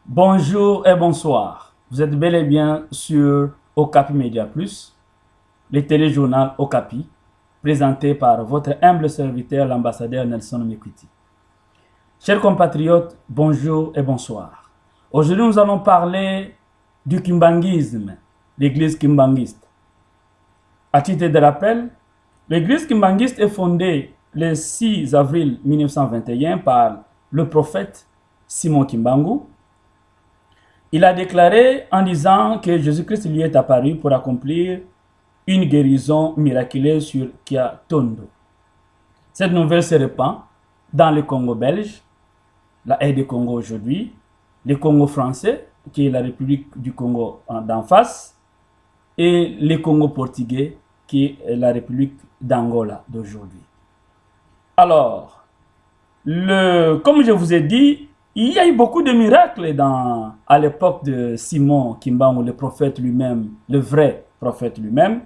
Bonjour et bonsoir. Vous êtes bel et bien sur Okapi Media Plus, le téléjournal Okapi, présenté par votre humble serviteur, l'ambassadeur Nelson Mekwiti. Chers compatriotes, bonjour et bonsoir. Aujourd'hui, nous allons parler du kimbanguisme, l'église kimbangiste. À titre de rappel, l'église kimbangiste est fondée le 6 avril 1921 par le prophète Simon Kimbangu. Il a déclaré en disant que Jésus-Christ lui est apparu pour accomplir une guérison miraculeuse sur Kiatondo. Cette nouvelle se répand dans le Congo belge, la RD Congo aujourd'hui, le Congo français, qui est la République du Congo d'en face, et le Congo portugais, qui est la République d'Angola d'aujourd'hui. Alors, comme je vous ai dit, il y a eu beaucoup de miracles à l'époque de Simon Kimbangu, le prophète lui-même, le vrai prophète lui-même.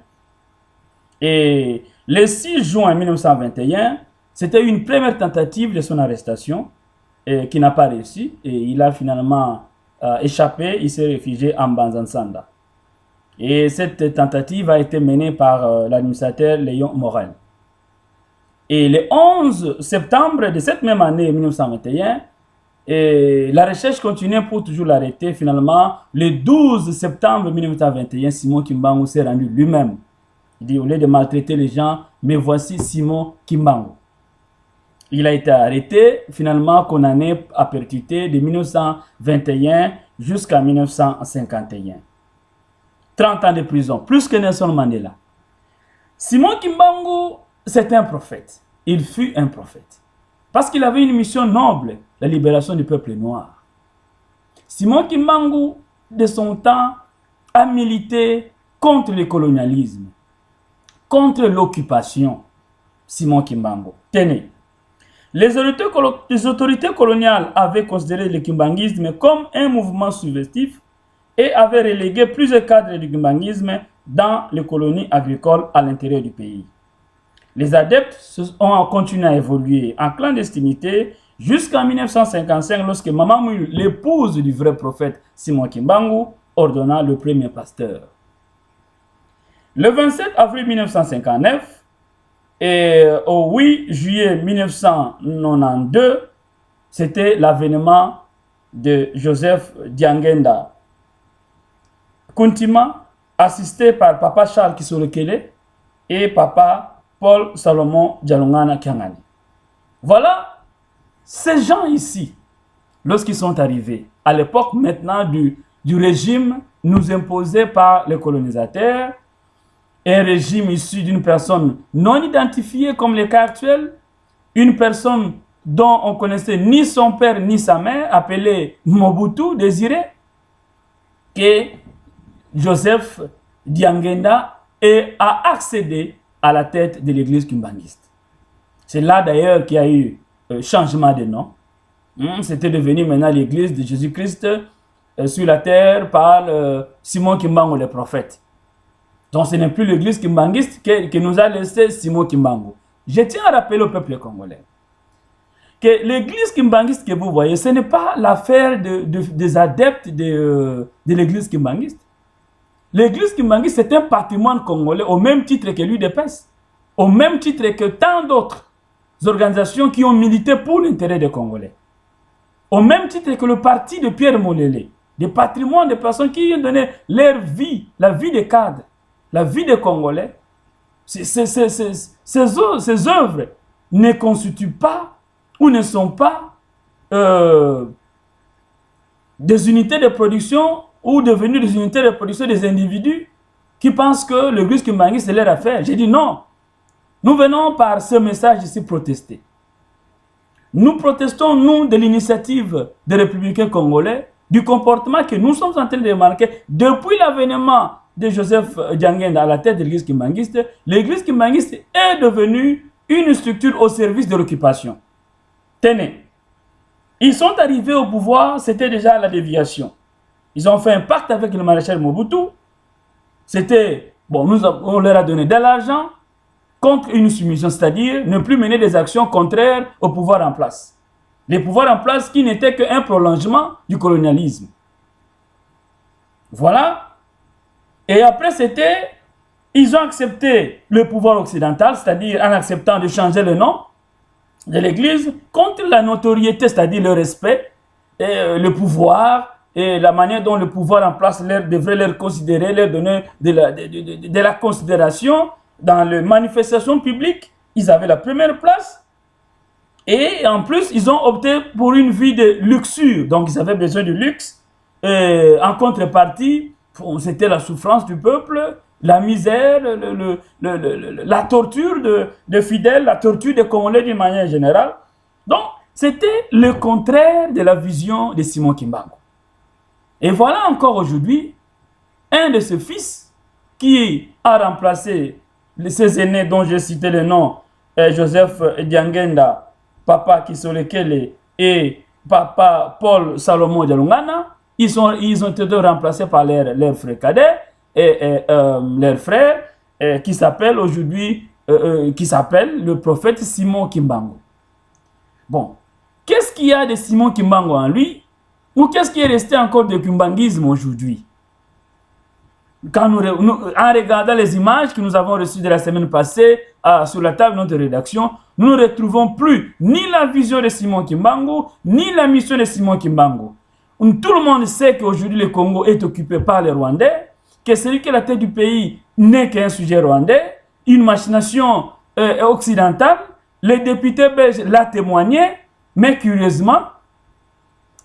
Et le 6 juin 1921, c'était une première tentative de son arrestation qui n'a pas réussi. Et il a finalement échappé, il s'est réfugié en Banzansanda. Et cette tentative a été menée par l'administrateur Léon Morel. Et le 11 septembre de cette même année 1921, et la recherche continuait pour toujours l'arrêter. Finalement, le 12 septembre 1921, Simon Kimbangu s'est rendu lui-même. Il dit, au lieu de maltraiter les gens, mais voici Simon Kimbangu. Il a été arrêté, finalement condamné à perpétuité de 1921 jusqu'à 1951. 30 ans de prison, plus que Nelson Mandela. Simon Kimbangu, c'est un prophète. Il fut un prophète. Parce qu'il avait une mission noble, la libération du peuple noir. Simon Kimbangu, de son temps, a milité contre le colonialisme, contre l'occupation. Simon Kimbangu. Tenez, les autorités coloniales avaient considéré le kimbanguisme comme un mouvement subversif et avaient relégué plusieurs cadres du kimbanguisme dans les colonies agricoles à l'intérieur du pays. Les adeptes ont continué à évoluer en clandestinité jusqu'en 1955 lorsque Maman Moulu, l'épouse du vrai prophète Simon Kimbangu, ordonna le premier pasteur. Le 27 avril 1959 et au 8 juillet 1992, c'était l'avènement de Joseph Diangenda Kuntima, assisté par Papa Charles Kisolokele et Papa Paul Salomon Djalongana Kiangani. Voilà ces gens ici, lorsqu'ils sont arrivés, à l'époque maintenant du régime nous imposé par les colonisateurs, un régime issu d'une personne non identifiée comme le cas actuel, une personne dont on connaissait ni son père ni sa mère, appelée Mobutu Désiré, que Joseph Diangenda a accédé à la tête de l'église kimbangiste. C'est là d'ailleurs qu'il y a eu changement de nom. C'était devenu maintenant l'église de Jésus-Christ sur la terre par Simon Kimbangu le prophète. Donc ce n'est plus l'église kimbangiste qui nous a laissé Simon Kimbangu. Je tiens à rappeler au peuple congolais que l'église kimbangiste que vous voyez, ce n'est pas l'affaire des adeptes de l'église kimbangiste. L'église kimbangiste, c'est un patrimoine congolais au même titre que l'UDPS, au même titre que tant d'autres organisations qui ont milité pour l'intérêt des Congolais, au même titre que le parti de Pierre Molélé, des patrimoines de personnes qui ont donné leur vie, la vie des cadres, la vie des Congolais. Ces œuvres ne constituent pas ou ne sont pas des unités de production ou devenus des unités de production des individus qui pensent que l'église kimbangiste c'est leur affaire. J'ai dit non. Nous venons par ce message ici protester. Nous protestons, nous, de l'initiative des républicains congolais, du comportement que nous sommes en train de remarquer depuis l'avènement de Joseph Diangenda à la tête de l'église kimbangiste. L'église kimbangiste est devenue une structure au service de l'occupation. Tenez, ils sont arrivés au pouvoir, c'était déjà la déviation. Ils ont fait un pacte avec le maréchal Mobutu. C'était, bon, on leur a donné de l'argent contre une soumission, c'est-à-dire ne plus mener des actions contraires au pouvoir en place. Les pouvoirs en place qui n'étaient qu'un prolongement du colonialisme. Voilà. Et après, ils ont accepté le pouvoir occidental, c'est-à-dire en acceptant de changer le nom de l'Église contre la notoriété, c'est-à-dire le respect, et le pouvoir, et la manière dont le pouvoir en place devrait leur considérer, leur donner de la considération dans les manifestations publiques. Ils avaient la première place. Et en plus, ils ont opté pour une vie de luxure. Donc, ils avaient besoin de luxe. Et en contrepartie, c'était la souffrance du peuple, la misère, la torture de fidèles, la torture des Congolais d'une manière générale. Donc, c'était le contraire de la vision de Simon Kimbangu. Et voilà encore aujourd'hui, un de ses fils qui a remplacé ses aînés dont j'ai cité le nom, Joseph Diangenda, Papa Kisolekele et Papa Paul Salomon Dialungana. Ils ont été remplacés par leur frère cadet et leur frère qui s'appelle aujourd'hui le prophète Simon Kimbangu. Bon, qu'est-ce qu'il y a de Simon Kimbangu en lui? Ou qu'est-ce qui est resté encore de kimbanguisme aujourd'hui? En regardant les images que nous avons reçues de la semaine passée sur la table de notre rédaction, nous ne retrouvons plus ni la vision de Simon Kimbangu, ni la mission de Simon Kimbangu. Tout le monde sait qu'aujourd'hui le Congo est occupé par les Rwandais, que celui qui est à la tête du pays n'est qu'un sujet rwandais, une machination occidentale. Les députés belges l'ont témoigné, mais curieusement,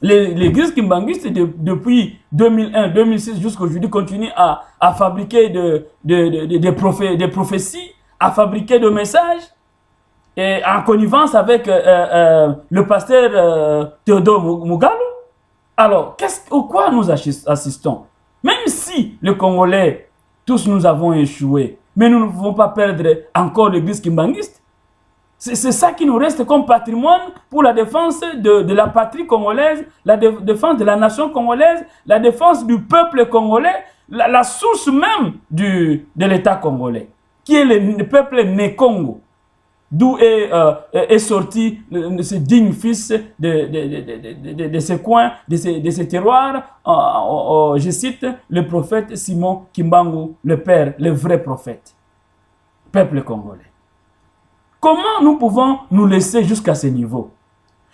l'Église kimbanguiste depuis 2001-2006 jusqu'à aujourd'hui continue à fabriquer des prophéties, à fabriquer des messages, et en connivence avec le pasteur Théodore Mugalu. Alors, au quoi nous assistons? Même si les Congolais, tous nous avons échoué, mais nous ne pouvons pas perdre encore l'Église kimbanguiste. C'est ça qui nous reste comme patrimoine pour la défense de la patrie congolaise, la défense de la nation congolaise, la défense du peuple congolais, la source même de l'État congolais, qui est le peuple né Congo, d'où est sorti ce digne fils de ces coins, de ces terroirs, je cite le prophète Simon Kimbangu, le père, le vrai prophète, peuple congolais. Comment nous pouvons nous laisser jusqu'à ce niveau?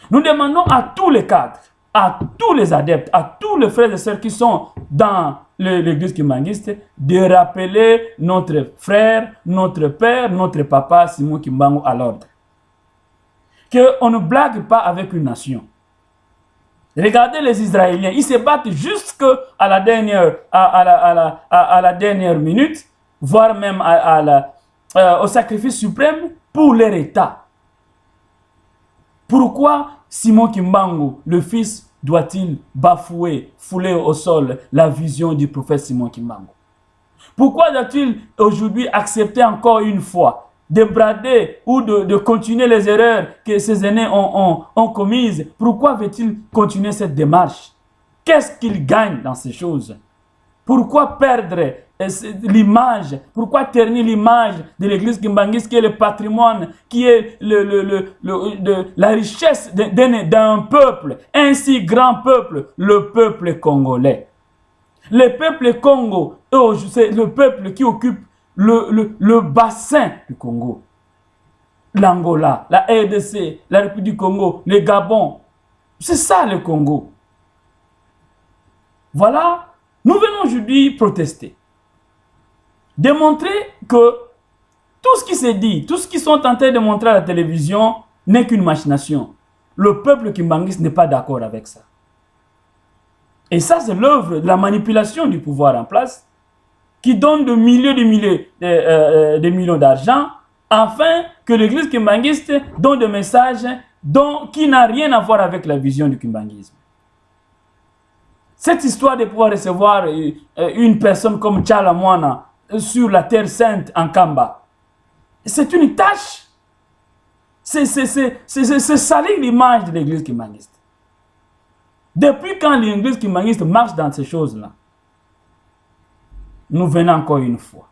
Nous demandons à tous les cadres, à tous les adeptes, à tous les frères et sœurs qui sont dans l'église kimbanguiste de rappeler notre frère, notre père, notre papa Simon Kimbangu à l'ordre. Qu'on ne blague pas avec une nation. Regardez les Israéliens, ils se battent jusqu'à la dernière minute, voire même au sacrifice suprême pour leur État. Pourquoi Simon Kimbangu, le fils, doit-il bafouer, fouler au sol la vision du prophète Simon Kimbangu? Pourquoi doit-il aujourd'hui accepter encore une fois de brader ou de continuer les erreurs que ses aînés ont commises? Pourquoi veut-il continuer cette démarche? Qu'est-ce qu'il gagne dans ces choses? Pourquoi perdre l'image? Pourquoi ternir l'image de l'église kimbanguiste qui est le patrimoine, qui est la richesse d'un peuple, un si grand peuple, le peuple congolais? Le peuple Congo, c'est le peuple qui occupe le bassin du Congo. L'Angola, la RDC, la République du Congo, le Gabon. C'est ça le Congo. Voilà. Nous venons aujourd'hui protester. Démontrer que tout ce qui se dit, tout ce qu'ils sont en train de montrer à la télévision n'est qu'une machination. Le peuple kimbanguiste n'est pas d'accord avec ça. Et ça, c'est l'œuvre de la manipulation du pouvoir en place qui donne de millions d'argent afin que l'église kimbanguiste donne des messages qui n'ont rien à voir avec la vision du kimbanguisme. Cette histoire de pouvoir recevoir une personne comme Tchala Moana sur la terre sainte en Kamba, c'est une tâche. C'est salir l'image de l'église kimbanguiste. Depuis quand l'église kimbanguiste marche dans ces choses-là? Nous venons encore une fois,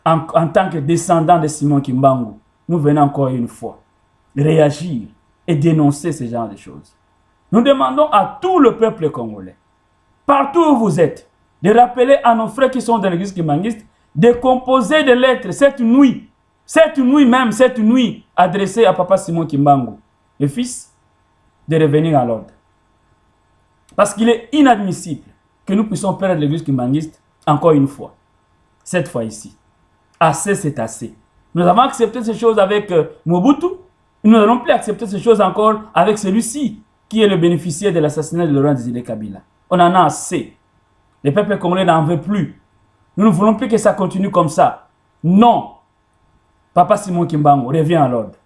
en tant que descendants de Simon Kimbangu, nous venons encore une fois réagir et dénoncer ce genre de choses. Nous demandons à tout le peuple congolais, partout où vous êtes, de rappeler à nos frères qui sont dans l'église kimbanguiste, de composer des lettres cette nuit adressée à Papa Simon Kimbangu, le fils, de revenir à l'ordre. Parce qu'il est inadmissible que nous puissions perdre l'église kimbanguiste encore une fois. Cette fois ici. Assez, c'est assez. Nous avons accepté ces choses avec Mobutu. Nous n'allons plus accepter ces choses encore avec celui-ci, qui est le bénéficiaire de l'assassinat de Laurent Désiré Kabila. On en a assez. Le peuple congolais n'en veut plus. Nous ne voulons plus que ça continue comme ça. Non. Papa Simon Kimbangu, reviens à l'ordre.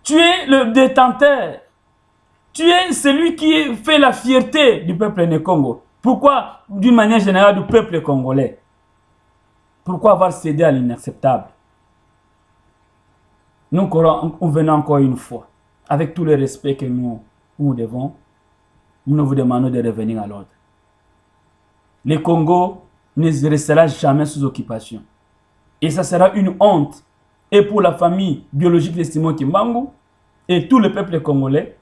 Tu es le détenteur. Tu es celui qui fait la fierté du peuple né Congo. Pourquoi, d'une manière générale, du peuple congolais? Pourquoi avoir cédé à l'inacceptable? Nous venons encore une fois, avec tout le respect que nous devons, nous vous demandons de revenir à l'ordre. Le Congo ne restera jamais sous occupation. Et ça sera une honte, et pour la famille biologique de Simon Kimbangu, et tout le peuple congolais,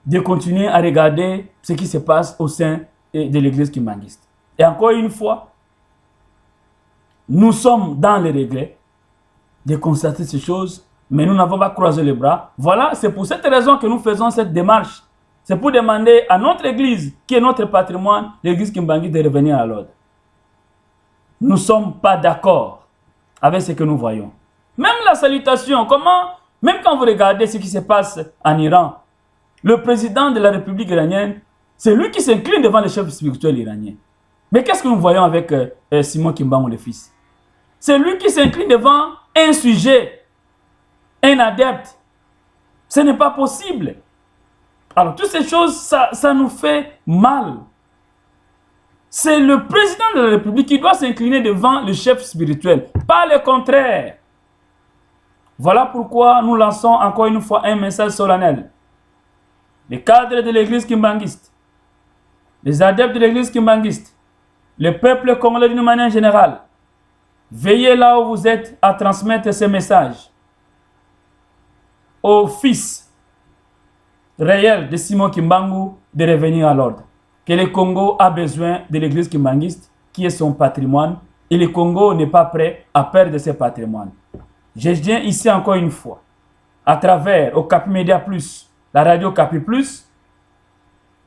de continuer à regarder ce qui se passe au sein de l'église kimbanguiste. Et encore une fois, nous sommes dans le regret de constater ces choses, mais nous n'avons pas croisé les bras. Voilà, c'est pour cette raison que nous faisons cette démarche. C'est pour demander à notre église, qui est notre patrimoine, l'église kimbanguiste, de revenir à l'ordre. Nous ne sommes pas d'accord avec ce que nous voyons. Même la salutation, même quand vous regardez ce qui se passe en Iran, le président de la République iranienne, c'est lui qui s'incline devant le chef spirituel iranien. Mais qu'est-ce que nous voyons avec Simon Kimbangu, le fils? C'est lui qui s'incline devant un sujet, un adepte. Ce n'est pas possible. Alors, toutes ces choses, ça nous fait mal. C'est le président de la République qui doit s'incliner devant le chef spirituel, pas le contraire. Voilà pourquoi nous lançons encore une fois un message solennel. Les cadres de l'église kimbanguiste, les adeptes de l'église kimbanguiste, le peuple congolais d'une manière générale, veillez là où vous êtes à transmettre ce message au fils réel de Simon Kimbangu de revenir à l'ordre. Que le Congo a besoin de l'église kimbanguiste qui est son patrimoine et le Congo n'est pas prêt à perdre ses patrimoines. Je viens ici encore une fois, à travers Okapi Media Plus, la radio Okapi Plus,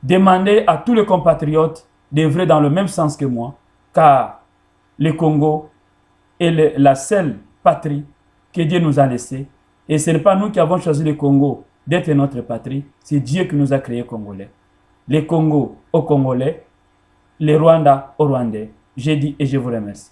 demander à tous les compatriotes d'œuvrer dans le même sens que moi, car le Congo est la seule patrie que Dieu nous a laissée. Et ce n'est pas nous qui avons choisi le Congo d'être notre patrie, c'est Dieu qui nous a créés Congolais. Les Congo aux Congolais, les Rwandais aux Rwandais. J'ai dit et je vous remercie.